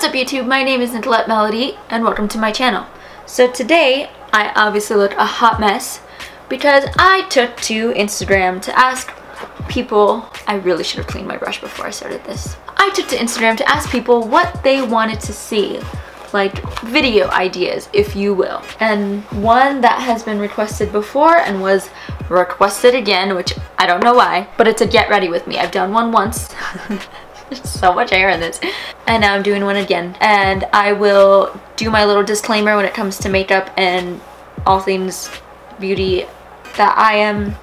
What's up YouTube? My name is Nicolette Melody and welcome to my channel. So today I obviously look a hot mess because I took to Instagram to ask people, I really should have cleaned my brush before I started this. I took to Instagram to ask people what they wanted to see, like video ideas if you will. And one that has been requested before and was requested again, which I don't know why, but it's a get ready with me. I've done one once. There's so much hair in this. And now I'm doing one again. And I will do my little disclaimer when it comes to makeup and all things beauty that I am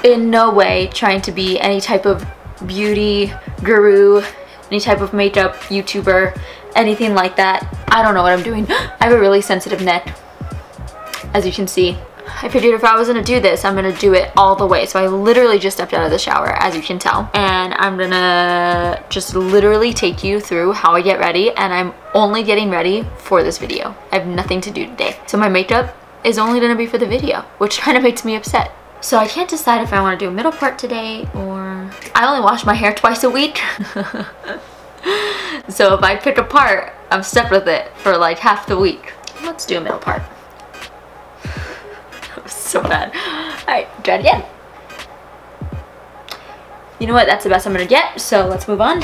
in no way trying to be any type of beauty guru, any type of makeup YouTuber, anything like that. I don't know what I'm doing. I have a really sensitive neck, as you can see. I figured if I was gonna do this, I'm gonna do it all the way. So I literally just stepped out of the shower, as you can tell. And I'm gonna just literally take you through how I get ready. And I'm only getting ready for this video. I have nothing to do today. So my makeup is only gonna be for the video, which kind of makes me upset. So I can't decide if I wanna do a middle part today or... I only wash my hair twice a week. So if I pick a part, I'm stuck with it for like half the week. Let's do a middle part. So bad. Alright, try it again. You know what? That's the best I'm gonna get, so let's move on.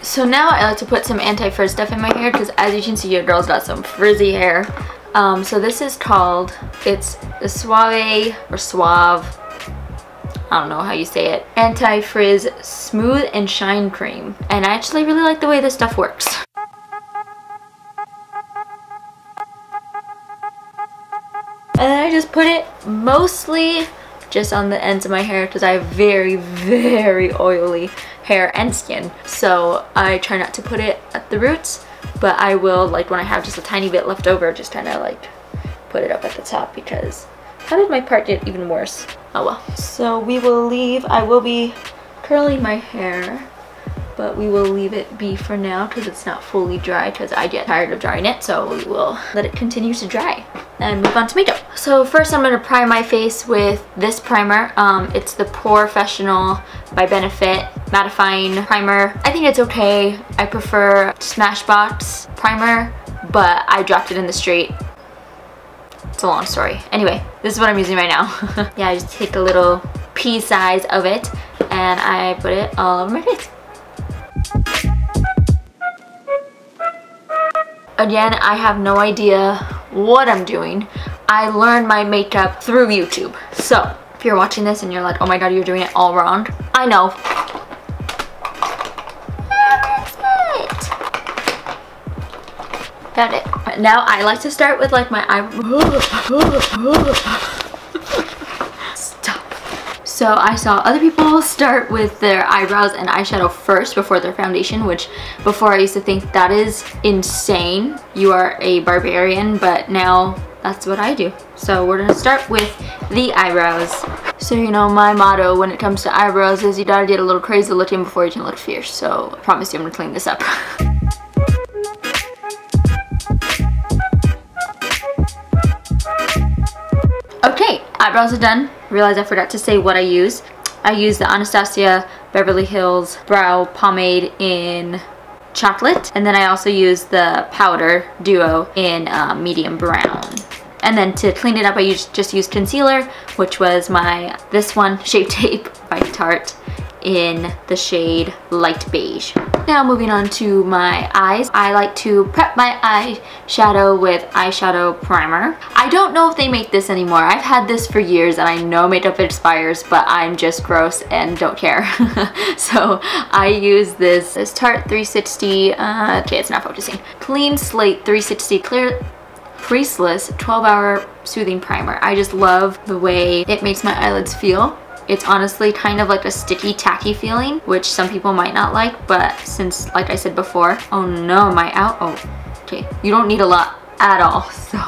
So now I like to put some anti-frizz stuff in my hair because as you can see, your girl's got some frizzy hair. So this is called, it's the Suave or Suave, I don't know how you say it, Anti-Frizz Smooth and Shine Cream. And I actually really like the way this stuff works. And then I just put it mostly just on the ends of my hair because I have very, very oily hair and skin. So I try not to put it at the roots, but I will, like when I have just a tiny bit left over, just kind of like put it up at the top because how did my part get even worse? Oh well. So we will leave, I will be curling my hair, but we will leave it be for now because it's not fully dry because I get tired of drying it. So we will let it continue to dry and move on to makeup. So first I'm going to prime my face with this primer. It's the Professional by Benefit mattifying primer. I think it's okay. I prefer Smashbox primer, but I dropped it in the straight. It's a long story. Anyway, this is what I'm using right now. Yeah, I just take a little pea size of it and I put it all over my face. Again, I have no idea what I'm doing. I learned my makeup through YouTube. So, if you're watching this and you're like, oh my god, you're doing it all wrong, I know. Got it. Now I like to start with like my Stop. So I saw other people start with their eyebrows and eyeshadow first before their foundation, which before I used to think that is insane. You are a barbarian, but now that's what I do. So we're gonna start with the eyebrows. So you know my motto when it comes to eyebrows is you gotta get a little crazy looking before you can look fierce. So I promise you I'm gonna clean this up. Okay, eyebrows are done. Realized I forgot to say what I use. I use the Anastasia Beverly Hills Brow Pomade in chocolate. And then I also use the powder duo in medium brown. And then to clean it up, I just used concealer, which was this one, Shape Tape by Tarte in the shade Light Beige. Now moving on to my eyes. I like to prep my eyeshadow with eyeshadow primer. I don't know if they make this anymore. I've had this for years and I know makeup expires, but I'm just gross and don't care. So I use this Tarte 360, okay, it's not focusing. Cleanslate 360 Clear Creaseless 12-hour soothing primer. I just love the way it makes my eyelids feel. It's honestly kind of like a sticky, tacky feeling, which some people might not like, but since, like I said before, oh no, okay, you don't need a lot at all. So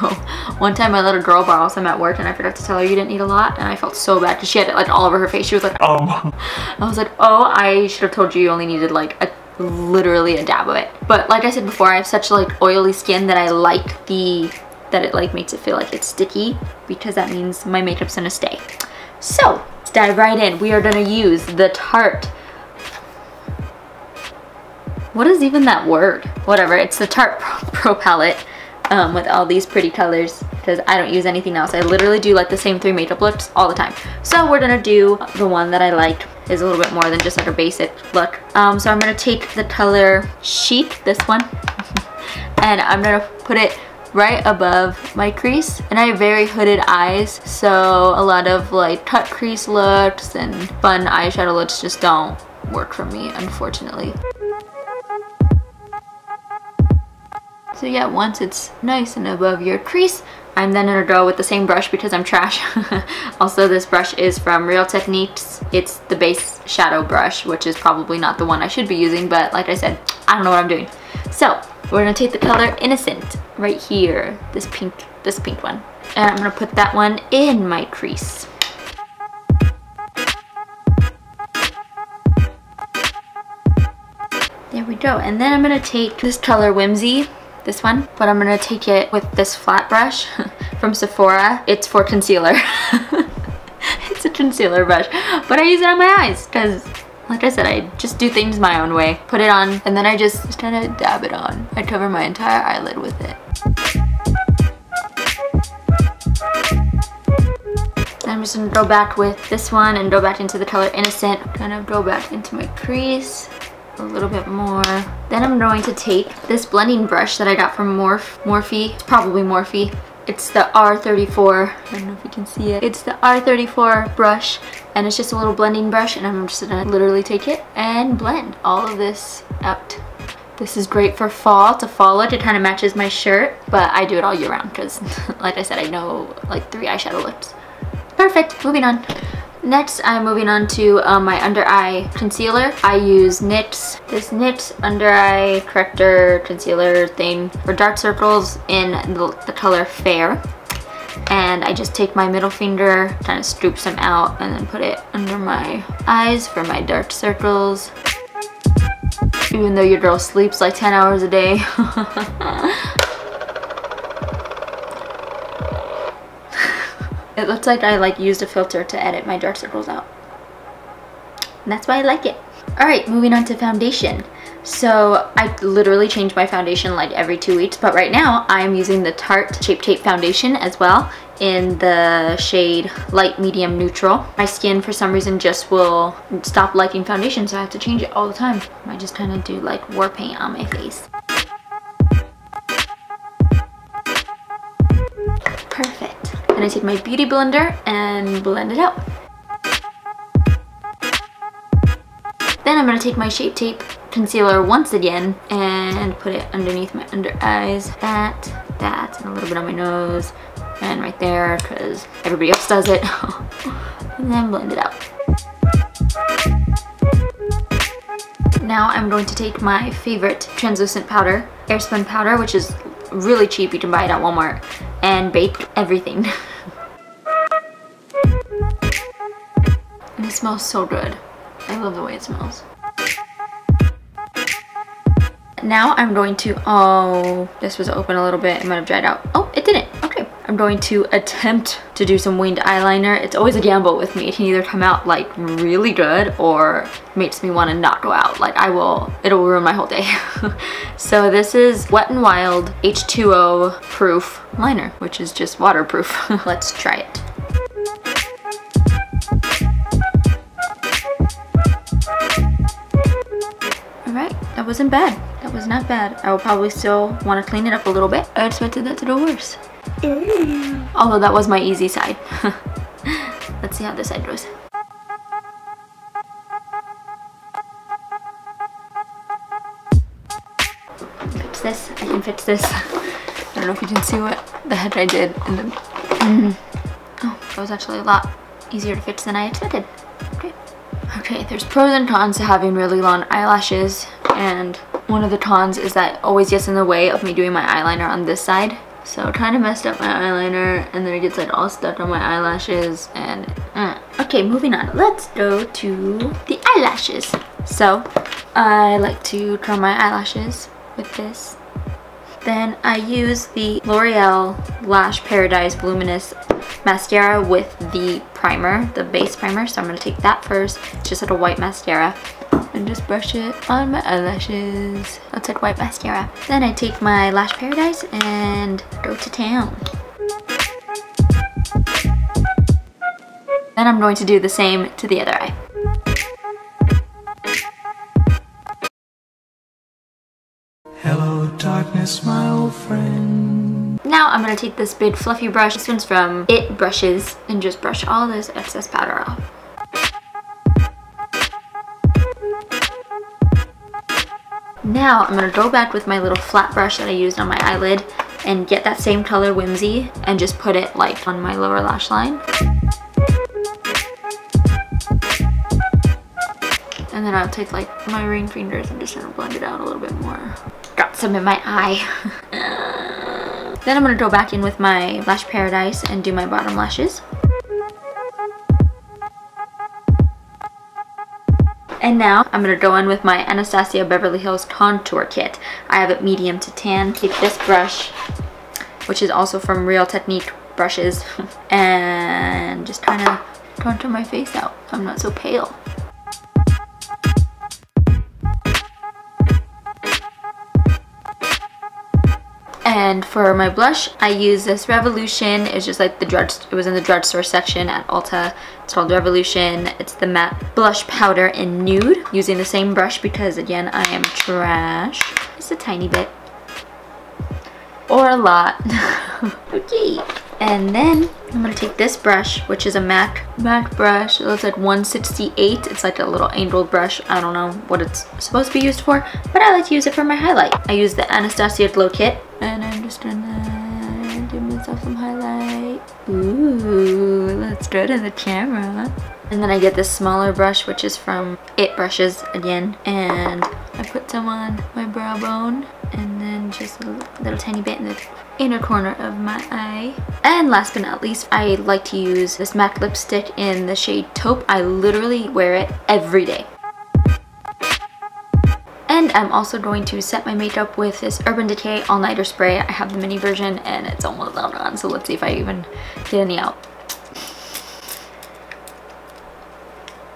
one time I let a girl borrow some at work and I forgot to tell her you didn't need a lot, and I felt so bad because she had it like all over her face. She was like, oh. I was like, oh, I should have told you only needed like literally a dab of it. But like I said before, I have such like oily skin that I like the that it like makes it feel like it's sticky, because that means my makeup's gonna stay. So let's dive right in. We are gonna use the Tarte, what is even that word? Whatever, it's the Tarte Pro Palette with all these pretty colors, because I don't use anything else. I literally do like the same 3 makeup looks all the time. So we're gonna do the one that I like is a little bit more than just like a basic look. So I'm gonna take the color Chic, this one, and I'm gonna put it right above my crease. And I have very hooded eyes, so a lot of like cut crease looks and fun eyeshadow looks just don't work for me, unfortunately. So yeah, once it's nice and above your crease, I'm then gonna go with the same brush because I'm trash. Also, this brush is from Real Techniques. It's the base shadow brush, which is probably not the one I should be using, but like I said, I don't know what I'm doing. So we're gonna take the color Innocent right here, this pink one, and I'm gonna put that one in my crease. There we go. And then I'm gonna take this color Whimsy, this one, but I'm gonna take it with this flat brush from Sephora. It's for concealer. It's a concealer brush, but I use it on my eyes because, like I said, I just do things my own way. Put it on, and then I just kind of dab it on. I cover my entire eyelid with it. I'm just gonna go back with this one and go back into the color Innocent. Kind of go back into my crease a little bit more. Then I'm going to take this blending brush that I got from Morphe. It's probably Morphe. It's the R34. I don't know if you can see it. It's the R34 brush, and it's just a little blending brush, and I'm just gonna literally take it and blend all of this out. This is great for fall. It's a fall look. It kind of matches my shirt, but I do it all year round because, like I said, I know like 3 eyeshadow looks. Perfect. Moving on. Next, I'm moving on to my under eye concealer. I use NYX, this NYX under eye corrector concealer thing for dark circles in the color Fair. And I just take my middle finger, kind of scoop some out, and then put it under my eyes for my dark circles. Even though your girl sleeps like 10 hours a day. It looks like I like used a filter to edit my dark circles out. And that's why I like it. Alright, moving on to foundation. So I literally change my foundation like every 2 weeks, but right now I'm using the Tarte Shape Tape Foundation as well in the shade Light Medium Neutral. My skin for some reason just will stop liking foundation, so I have to change it all the time. I just kind of do like war paint on my face. Perfect. Then I take my beauty blender and blend it out. Then I'm going to take my Shape Tape concealer once again and put it underneath my under eyes. That, and a little bit on my nose, and right there because everybody else does it. And then blend it out. Now I'm going to take my favorite translucent powder, Airspun powder, which is really cheap. You can buy it at Walmart, and bake everything. And it smells so good. I love the way it smells. Now I'm going to, oh, this was open a little bit. It might have dried out. Oh, it didn't. Okay. I'm going to attempt to do some winged eyeliner. It's always a gamble with me. It can either come out like really good or makes me want to not go out. Like it'll ruin my whole day. So this is Wet n Wild H2O proof liner, which is just waterproof. Let's try it. Alright, that wasn't bad. That was not bad. I will probably still want to clean it up a little bit. I expected that to go worse. Although that was my easy side. Let's see how this side goes. Fix this. I can fix this. I don't know if you can see what the heck I did. And then, oh, that was actually a lot easier to fix than I expected. Okay. Okay, there's pros and cons to having really long eyelashes, and one of the cons is that it always gets in the way of me doing my eyeliner on this side. So I kind of messed up my eyeliner, and then it gets like all stuck on my eyelashes, and okay, moving on. Let's go to the eyelashes. So I like to curl my eyelashes with this Then I use the Loreal Lash Paradise Voluminous mascara with the primer, the base primer. So I'm going to take that first, just a white mascara, and just brush it on my eyelashes. That's like white mascara. Then I take my Lash Paradise and go to town. Then I'm going to do the same to the other eye. Hello darkness, my old friend. Now I'm going to take this big fluffy brush, this one's from It Brushes, and just brush all this excess powder off. Now I'm going to go back with my little flat brush that I used on my eyelid and get that same color Whimsy and just put it like on my lower lash line. And then I'll take like my ring fingers and just kind of blend it out a little bit more. Got some in my eye. Then I'm going to go back in with my Lash Paradise and do my bottom lashes. And now I'm going to go in with my Anastasia Beverly Hills contour kit. I have it medium to tan. Take this brush, which is also from Real Technique brushes, and just kind of contour my face out so I'm not so pale. And for my blush, I use this Revolution. It's just like it was in the drugstore section at Ulta. It's called Revolution. It's the matte blush powder in nude. Using the same brush because, again, I am trash. Just a tiny bit. Or a lot. Okay. And then I'm going to take this brush, which is a MAC brush. It looks like 168. It's like a little angled brush. I don't know what it's supposed to be used for, but I like to use it for my highlight. I use the Anastasia Glow Kit, and I'm just gonna give myself some highlight. Ooh, looks good in the camera. And then I get this smaller brush, which is from It Brushes again, and I put some on my brow bone, and then just a little tiny bit in the inner corner of my eye. And last but not least, I like to use this MAC lipstick in the shade Taupe. I literally wear it every day. And I'm also going to set my makeup with this Urban Decay All Nighter spray. I have the mini version and it's almost all gone, so let's see if I even get any out.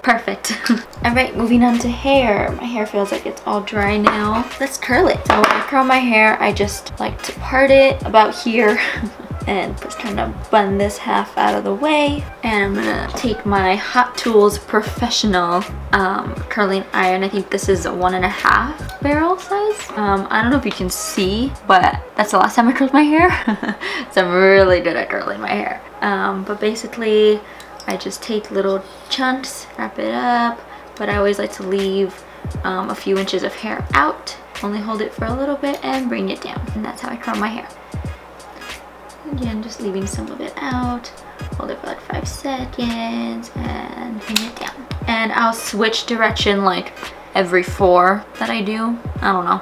Perfect. Alright, moving on to hair. My hair feels like it's all dry now. Let's curl it. So when I curl my hair, I just like to part it about here and just kind of bun this half out of the way. And I'm gonna take my Hot Tools Professional curling iron. I think this is a 1.5 barrel size. I don't know if you can see, but that's the last time I curled my hair. So I'm really good at curling my hair. But basically, I just take little chunks, wrap it up, but I always like to leave a few inches of hair out. Only hold it for a little bit and bring it down. And that's how I curl my hair. Again, just leaving some of it out. Hold it for like 5 seconds and bring it down. And I'll switch direction like every 4 that I do. I don't know.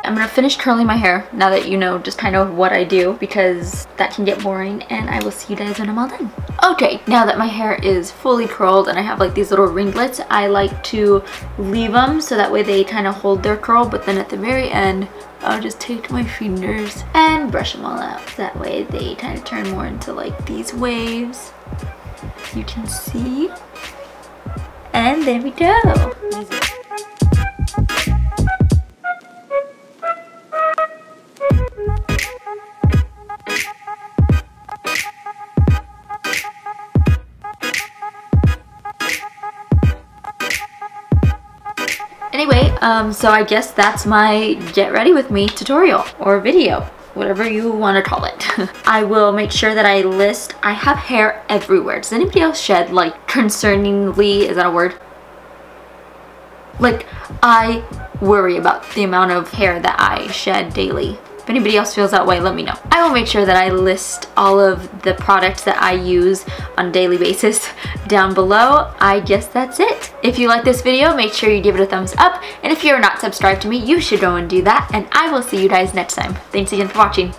I'm gonna finish curling my hair now that you know just kind of what I do, because that can get boring, and I will see you guys when I'm all done. Okay, now that my hair is fully curled and I have like these little ringlets, I like to leave them so that way they kind of hold their curl, but then at the very end I'll just take my fingers and brush them all out. That way they kind of turn more into like these waves, you can see. And there we go. Anyway, so I guess that's my get ready with me tutorial or video, whatever you want to call it. I will make sure that I list, I have hair everywhere. Does anybody else shed, like, concerningly, is that a word? Like, I worry about the amount of hair that I shed daily. If anybody else feels that way, let me know. I will make sure that I list all of the products that I use on a daily basis down below. I guess that's it. If you like this video, make sure you give it a thumbs up. And if you're not subscribed to me, you should go and do that. And I will see you guys next time. Thanks again for watching.